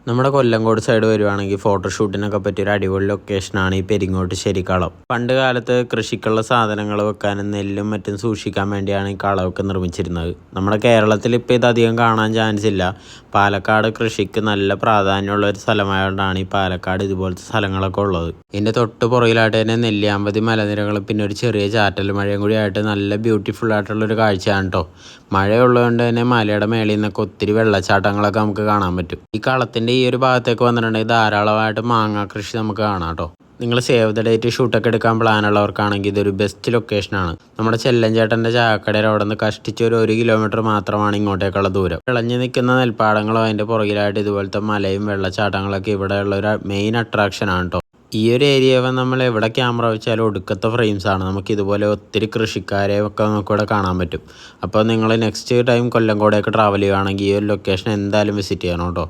നമ്മുടെ കൊല്ലങ്കോട് സൈഡ് വരുവാണെങ്കിൽ ഫോട്ടോഷൂട്ടിനൊക്കെ പറ്റിയൊരു അടിപൊളി ലൊക്കേഷനാണ് ഈ പെരിങ്ങോട്ട് ശരിക്കളം. പണ്ട് കാലത്ത് കൃഷിക്കുള്ള സാധനങ്ങൾ വെക്കാനും നെല്ലും മറ്റും സൂക്ഷിക്കാൻ വേണ്ടിയാണ് ഈ കളമൊക്കെ നിർമ്മിച്ചിരുന്നത്. നമ്മുടെ കേരളത്തിൽ ഇപ്പോൾ ഇതധികം കാണാൻ ചാൻസ് ഇല്ല. പാലക്കാട് കൃഷിക്ക് നല്ല പ്രാധാന്യമുള്ള ഒരു സ്ഥലമായതുകൊണ്ടാണ് ഈ പാലക്കാട് ഇതുപോലത്തെ സ്ഥലങ്ങളൊക്കെ ഉള്ളത്. ഇതിൻ്റെ തൊട്ട് പുറകിലായിട്ട് തന്നെ നെല്ലിയാമ്പതി മലനിരകളും പിന്നെ ഒരു ചെറിയ ചാറ്റൽ മഴയും കൂടി ആയിട്ട് നല്ല ബ്യൂട്ടിഫുൾ ആയിട്ടുള്ളൊരു കാഴ്ചയാണ് കേട്ടോ. മഴയുള്ളതുകൊണ്ട് തന്നെ മലയുടെ മേളിൽ നിന്നൊക്കെ ഒത്തിരി വെള്ളച്ചാട്ടങ്ങളൊക്കെ നമുക്ക് കാണാൻ പറ്റും. ഈ കളത്തിൻ്റെ ഈ ഒരു ഭാഗത്തേക്ക് വന്നിട്ടുണ്ടെങ്കിൽ ധാരാളമായിട്ട് മാങ്ങ കൃഷി നമുക്ക് കാണാം കേട്ടോ. നിങ്ങൾ സേവ് ദ ഡേറ്റ് ഷൂട്ടൊക്കെ എടുക്കാൻ പ്ലാനുള്ളവർക്കാണെങ്കിൽ ഇതൊരു ബെസ്റ്റ് ലൊക്കേഷനാണ്. നമ്മുടെ ചെല്ലഞ്ചേട്ടൻ്റെ ചായക്കടയുടെ അവിടെ നിന്ന് കഷ്ടിച്ച് ഒരു 1 കിലോമീറ്റർ മാത്രമാണ് ഇങ്ങോട്ടേക്കുള്ള ദൂരം. വിളഞ്ഞു നിൽക്കുന്ന നെൽപ്പാടങ്ങളും അതിൻ്റെ പുറകിലായിട്ട് ഇതുപോലത്തെ മലയും വെള്ളച്ചാട്ടങ്ങളൊക്കെ ഇവിടെയുള്ള ഒരു മെയിൻ അട്രാക്ഷനാണ് കേട്ടോ. ഈ ഒരു ഏരിയ നമ്മൾ എവിടെ ക്യാമറ വെച്ചാലും ഒടുക്കത്തെ ഫ്രെയിംസാണ്. നമുക്ക് ഇതുപോലെ ഒത്തിരി കൃഷിക്കാരെ ഒക്കെ നമുക്കിവിടെ കാണാൻ പറ്റും. അപ്പോൾ നിങ്ങൾ നെക്സ്റ്റ് ടൈം കൊല്ലങ്കോടേക്ക് ട്രാവൽ ചെയ്യുകയാണെങ്കിൽ ഈ ഒരു ലൊക്കേഷൻ എന്തായാലും വിസിറ്റ് ചെയ്യണം കേട്ടോ.